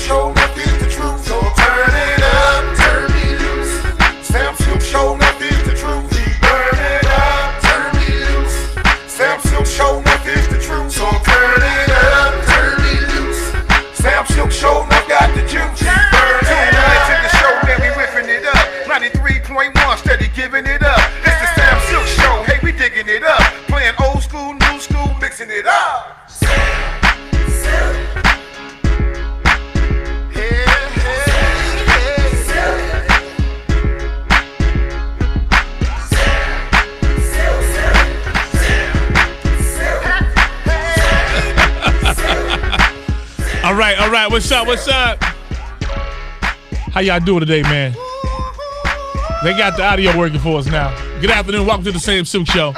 Show, nothing is the truth. So turn it up, turn me loose. Sam Sylk Show, nothing is the truth. Burn it up, turn me loose. Sam Sylk Show, nothing is the truth. So turn it up, turn me loose. Sam Sylk Show, nothing got the juice. Burn it up. To the show, man, we whipping it up. 93.1, steady giving it up. It's the Sam Sylk Show, hey, we digging it up. Playing old school, new school, mixing it up. All right. What's up? How y'all doing today, man? They got the audio working for us now. Good afternoon. Welcome to the Sam Sylk Show.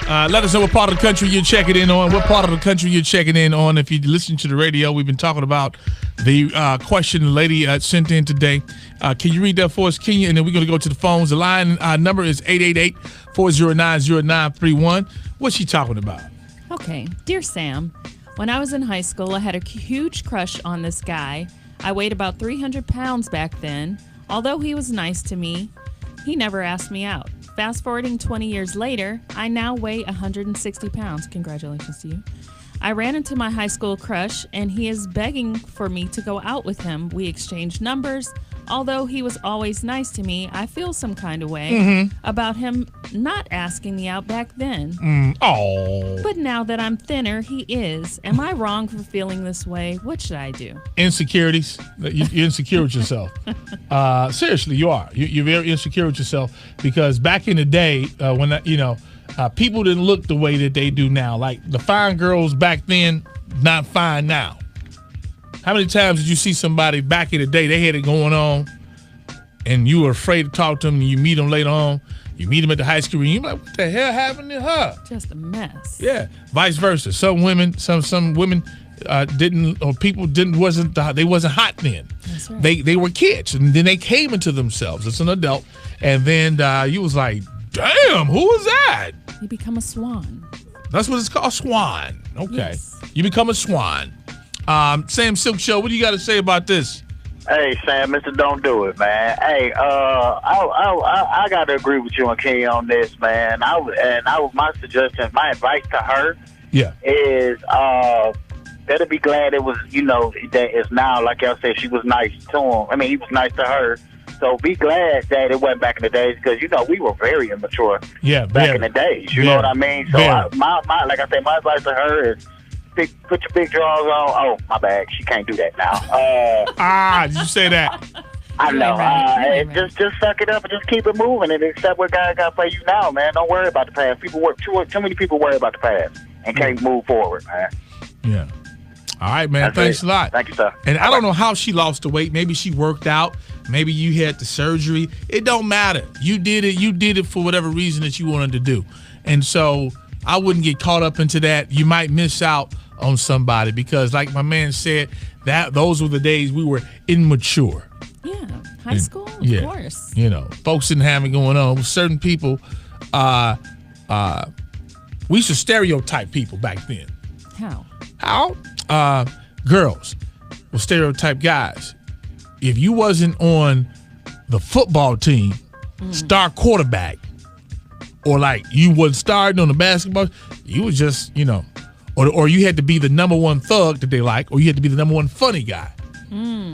Let us know what part of the country you're checking in on. What part of the country you're checking in on. If you listen to the radio, we've been talking about the question the lady sent in today. Can you read that for us, Kenya? And then we're going to go to the phones. The line number is 888-409-0931. What's she talking about? Okay. Dear Sam, when I was in high school, I had a huge crush on this guy. I weighed about 300 pounds back then. Although he was nice to me, he never asked me out. Fast forwarding 20 years later, I now weigh 160 pounds. Congratulations to you. I ran into my high school crush, and he is begging for me to go out with him. We exchanged numbers. Although he was always nice to me, I feel some kind of way about him not asking me out back then. But now that I'm thinner, he is. Am I wrong for feeling this way? What should I do? Insecurities. You're insecure with yourself. Seriously, you are. You're very insecure with yourself because back in the day, when people didn't look the way that they do now. Like the fine girls back then, not fine now. How many times did you see somebody back in the day, they had it going on, and you were afraid to talk to them, and you meet them later on, you meet them at the high school, and you're like, what the hell happened to her? Just a mess. Yeah, vice versa. Some women didn't, or people wasn't hot then. That's right. They were kids, and then they came into themselves as an adult, and then you was like, damn, who was that? You become a swan. That's what it's called, swan. Okay. Yes. You become a swan. Sam Sylk Show, what do you got to say about this? Hey, Sam, Mr. Don't Do It, man. Hey, I got to agree with you and Kenny on this, man. My suggestion, my advice to her is better be glad it was, that it's now, like y'all said, she was nice to him. I mean, he was nice to her. So be glad that it wasn't back in the days because, we were very immature back in the days. You know what I mean? So, my like I said, my advice to her is, put your big drawers on. Oh, my bad. She can't do that now. Did you say that? I know. Just suck it up and just keep it moving and accept what God got for you now, man. Don't worry about the past. Too many people worry about the past and can't move forward, man. Yeah. All right, man. Thanks a lot. Thank you, sir. And I don't know how she lost the weight. Maybe she worked out. Maybe you had the surgery. It don't matter. You did it. You did it for whatever reason that you wanted to do. And so I wouldn't get caught up into that. You might miss out on somebody because, like my man said, those were the days we were immature. Yeah, high school, of course. Folks didn't have it going on. Certain people, we used to stereotype people back then. How? Girls will stereotype guys. If you wasn't on the football team, star quarterback, or like you wasn't starting on the basketball, you was just, or you had to be the number one thug that they like, or you had to be the number one funny guy.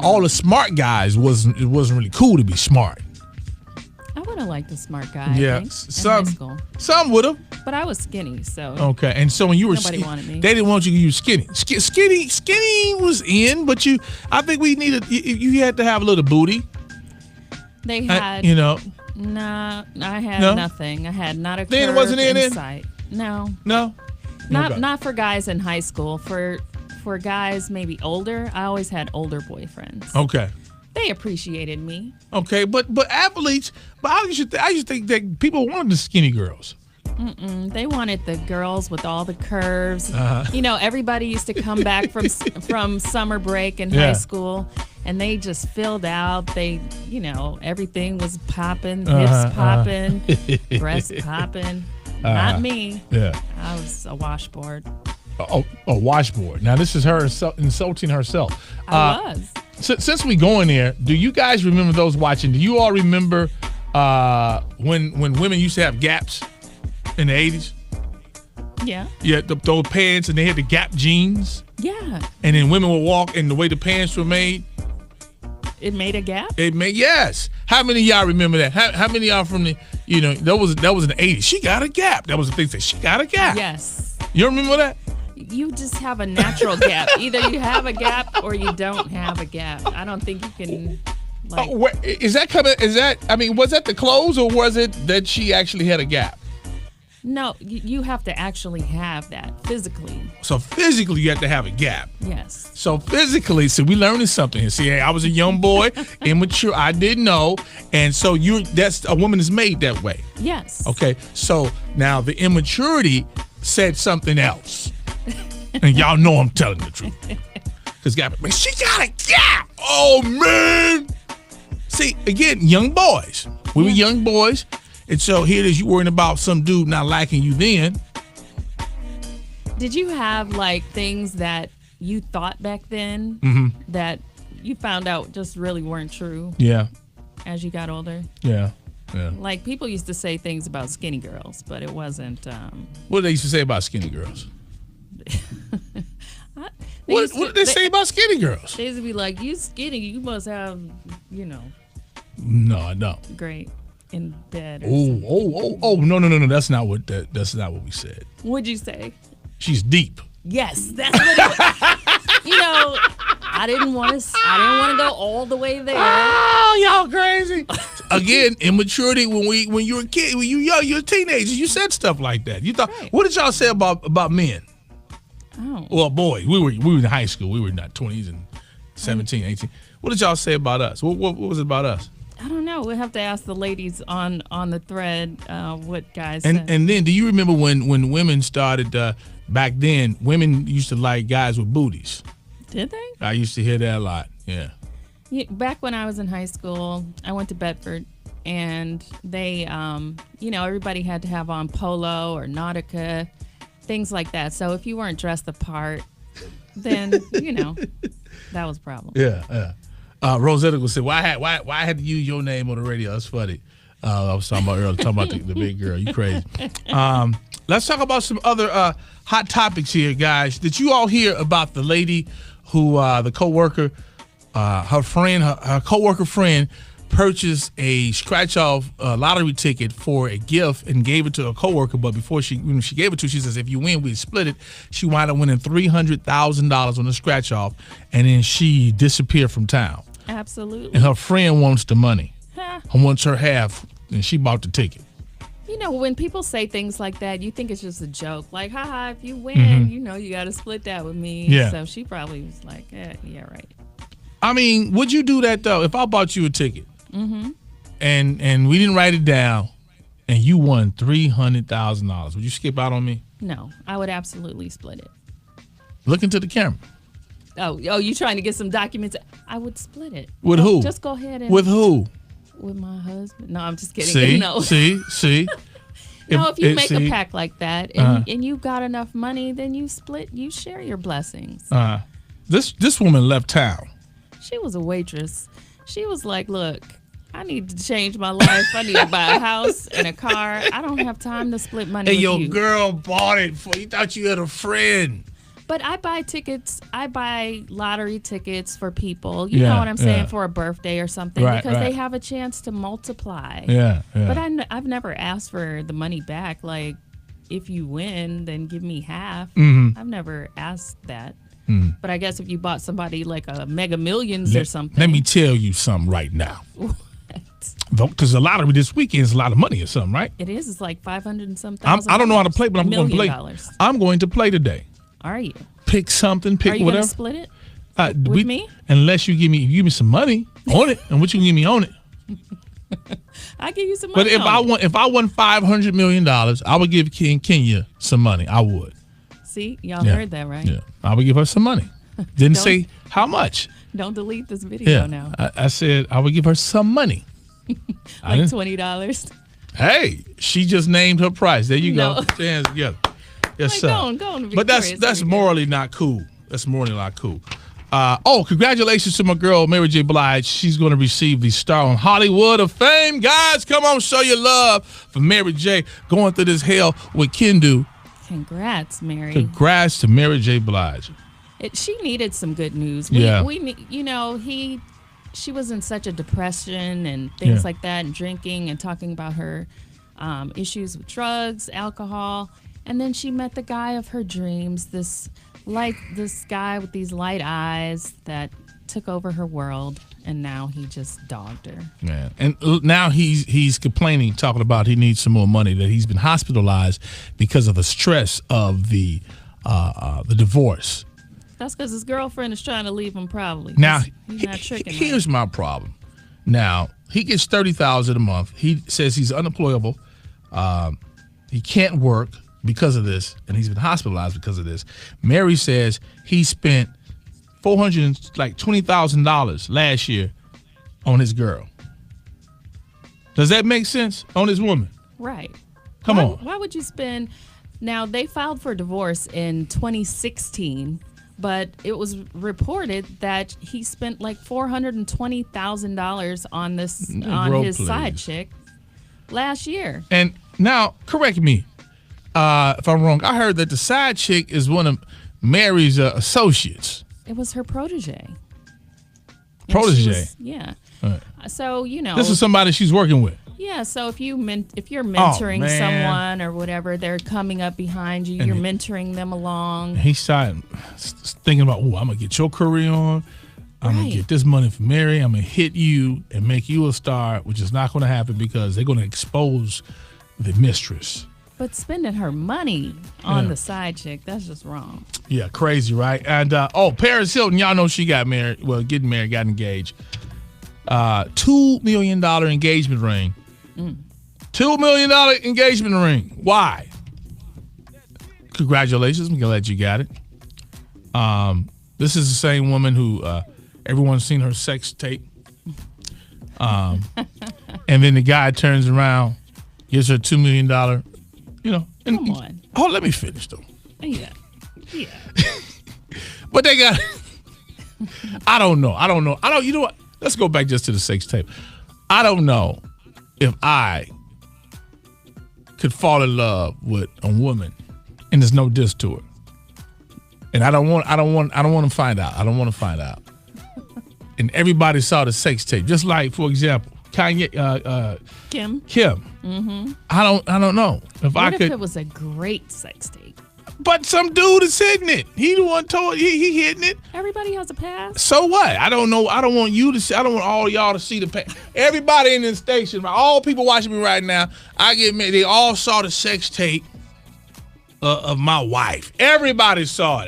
All the smart guys it wasn't really cool to be smart. I would have liked a smart guy. Yeah, I think, some would have. But I was skinny, so okay. And so when you were nobody wanted me. They didn't want you to use skinny. Skinny was in, but I think we needed. You had to have a little booty. They had, Nah, I had nothing. I had not a curve it wasn't in sight. No. Okay. Not for guys in high school. For guys maybe older, I always had older boyfriends. Okay. They appreciated me. Okay, but athletes, I used to think that people wanted the skinny girls. They wanted the girls with all the curves. Everybody used to come back from summer break in high school, and they just filled out. They, everything was popping, hips popping, breasts popping. Not me. Yeah. I was a washboard. A washboard. Now this is her insulting herself. I was. since we going there, do you guys remember those watching? Do you all remember when women used to have gaps in the 80s? Yeah. Yeah, those pants, and they had the Gap jeans. Yeah. And then women would walk, and the way the pants were made, it made a gap. Yes. How many of y'all remember that? How many of y'all from the that was in the 80s? She got a gap. That was the thing. That she got a gap. Yes. You remember that? You just have a natural gap. Either you have a gap or you don't have a gap. I don't think you can. Is that coming? Was that the clothes, or was it that she actually had a gap? No, you have to actually have that physically. So physically, you have to have a gap. Yes. So physically, we learning something here. See, I was a young boy, immature. I didn't know, and so that's a woman is made that way. Yes. Okay. So now the immaturity said something else, and y'all know I'm telling the truth. Cause man, she got a gap. Oh man. See, again, young boys. We were young boys. And so here it is, you worrying about some dude not liking you then. Did you have things that you thought back then that you found out just really weren't true? Yeah. As you got older? Yeah. Like people used to say things about skinny girls, but it wasn't. What did they used to say about skinny girls? What did they say about skinny girls? They used to be like, you skinny, you must have, No, I don't. Great. In bed. Oh! No! That's not what we said. What'd you say? She's deep. Yes, that's what it was. I didn't want to go all the way there. Oh, y'all crazy! Again, immaturity. When you were a kid, when you young, you're a teenager. You said stuff like that. You thought. Right. What did y'all say about men? Oh. Well, boys, we were in high school. We were in our 20s and 17, 18. What did y'all say about us? What was it about us? I don't know. We'll have to ask the ladies on the thread what guys said. And then, do you remember when women started, back then, women used to like guys with booties? Did they? I used to hear that a lot, yeah. Back when I was in high school, I went to Bedford, and they, everybody had to have on polo or Nautica, things like that. So if you weren't dressed the part, then, that was a problem. Yeah. Rosetta would say, why I had to use your name on the radio? That's funny. I was talking about earlier, the big girl. You crazy. Let's talk about some other hot topics here, guys. Did you all hear about the lady who, the coworker, her coworker friend purchased a scratch-off lottery ticket for a gift and gave it to a coworker, but when she gave it to her, she says, if you win, we split it. She wound up winning $300,000 on the scratch-off, and then she disappeared from town. Absolutely. And her friend wants the money. And wants her half, and she bought the ticket. When people say things like that, you think it's just a joke. Like, haha, if you win, you got to split that with me. Yeah. So she probably was like, yeah, right. I mean, would you do that, though? If I bought you a ticket, and we didn't write it down, and you won $300,000, would you skip out on me? No, I would absolutely split it. Look into the camera. Oh, you trying to get some documents? I would split it. With who? Just go ahead and. With who? With my husband. No, I'm just kidding. See? No. See? No, if you make a pact like that and you got enough money, then you share your blessings. This woman left town. She was a waitress. She was like, look, I need to change my life. I need to buy a house and a car. I don't have time to split money with you. Hey, your girl bought it for you. Thought you had a friend. But I buy tickets. I buy lottery tickets for people. You know what I'm saying? For a birthday or something. Right, because they have a chance to multiply. Yeah. But I've never asked for the money back. Like, if you win, then give me half. I've never asked that. But I guess if you bought somebody like a Mega Millions or something. Let me tell you something right now. What? Because the lottery this weekend is a lot of money or something, right? It is. It's like 500 and some thousand. I don't know how to play, but I'm going to play. I'm going to play today. Are you? Pick something. Pick whatever. Are you going to split it with me? Unless you give me some money on it, and what you give me on it. I give you some money. But if I won $500 million, I would give Kenya some money. I would. See, y'all heard that, right? Yeah, I would give her some money. Didn't say how much. Don't delete this video now. I said I would give her some money. Like $20. Hey, she just named her price. There you go. Hands together. Yes, sir. Go on, but that's morally not cool. That's morally not cool. Congratulations to my girl, Mary J. Blige. She's going to receive the Star on Hollywood of Fame. Guys, come on, show your love for Mary J. going through this hell with Kendu. Congrats, Mary. Congrats to Mary J. Blige. She needed some good news. She was in such a depression and things like that, and drinking and talking about her issues with drugs, alcohol. And then she met the guy of her dreams, this guy with these light eyes that took over her world, and now he just dogged her. Yeah, and now he's complaining, talking about he needs some more money, that he's been hospitalized because of the stress of the divorce. That's because his girlfriend is trying to leave him, probably. Now, he's not tricking her. Here's my problem. Now, he gets $30,000 a month. He says he's unemployable. He can't work because of this, and he's been hospitalized because of this. Mary says he spent $420,000 last year on his girl. Does that make sense? On his woman? Right. Come on. Why would you spend? Now, they filed for divorce in 2016, but it was reported that he spent like $420,000 on his side chick last year. And now, correct me if I'm wrong. I heard that the side chick is one of Mary's associates. It was her protege. Protege? Yeah. Right. So, this is somebody she's working with. Yeah, so if you're mentoring someone or whatever, they're coming up behind you, you're mentoring them along. He started thinking about, I'm going to get your career on. I'm going to get this money from Mary. I'm going to hit you and make you a star, which is not going to happen because they're going to expose the mistress. But spending her money on the side chick, that's just wrong. Yeah, crazy, right? And, Paris Hilton, y'all know she got married. Well, got engaged. $2 million engagement ring. $2 million engagement ring. Why? Congratulations. I'm glad you got it. This is the same woman who everyone's seen her sex tape. And then the guy turns around, gives her $2 million. And, come on. Oh, let me finish though. Yeah. But they got. I don't know. You know what? Let's go back just to the sex tape. I don't know if I could fall in love with a woman and there's no diss to her. And I don't want to find out. I don't want to find out. And everybody saw the sex tape. Just like, for example, Kanye, Kim. Mm-hmm. I don't know if what if it was a great sex tape? But some dude is hitting it. He the one told he hitting it. Everybody has a pass. So what? I don't know. I don't want you to see. I don't want all y'all to see the pass. Everybody in the station, all people watching me right now, they all saw the sex tape of my wife. Everybody saw it.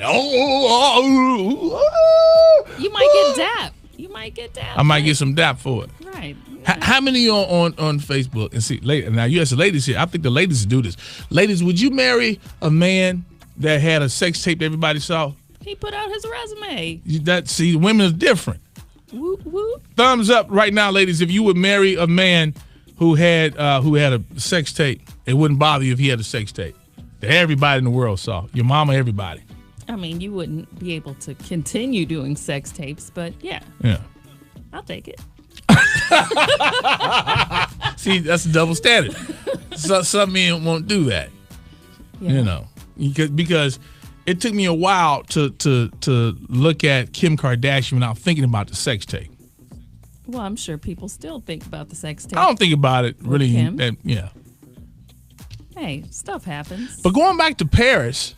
You might get dapped. I might get some dap for it. Right. How many on Facebook? And see, now you ask the ladies here. I think the ladies do this. Ladies, would you marry a man that had a sex tape that everybody saw? He put out his resume. See, women are different. Whoop, whoop. Thumbs up right now, ladies. If you would marry a man who had a sex tape, it wouldn't bother you if he had a sex tape that everybody in the world saw. Your mama, everybody. I mean, you wouldn't be able to continue doing sex tapes, but yeah. I'll take it. See, that's a double standard. Some men won't do that. Because it took me a while to look at Kim Kardashian without thinking about the sex tape. Well, I'm sure people still think about the sex tape. I don't think about it really. Kim. Hey, stuff happens. But going back to Paris,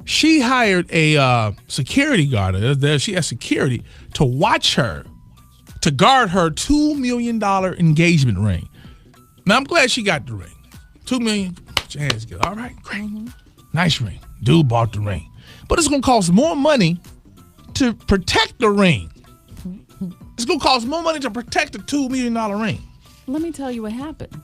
she hired a security guard. She has security to watch her, to guard her $2 million engagement ring. Now, I'm glad she got the ring. $2 million. Jazz good. All right, great. Mm-hmm. Nice ring. Dude bought the ring. But it's going to cost more money to protect the ring. It's going to cost more money to protect the $2 million ring. Let me tell you what happened.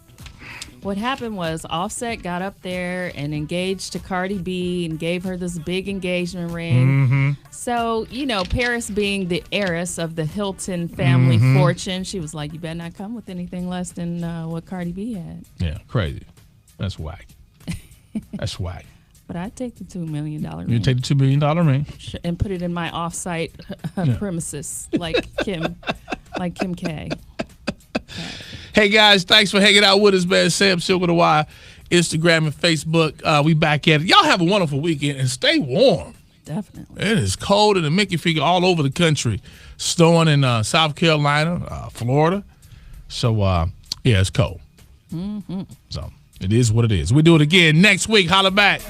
What happened was Offset got up there and engaged to Cardi B and gave her this big engagement ring. Mm-hmm. So, Paris being the heiress of the Hilton family fortune, she was like, you better not come with anything less than what Cardi B had. Yeah, crazy. That's whack. That's whack. But I'd take the $2 million ring. You take the $2 million ring and put it in my off-site premises, like Kim K. Hey guys, thanks for hanging out with us, man. Sam Sylk with the Wire, Instagram and Facebook. We back at it. Y'all have a wonderful weekend and stay warm. Definitely. It is cold in the Mickey Figure all over the country. Snowing in South Carolina, Florida. So yeah, it's cold. So it is what it is. We do it again next week. Holla back.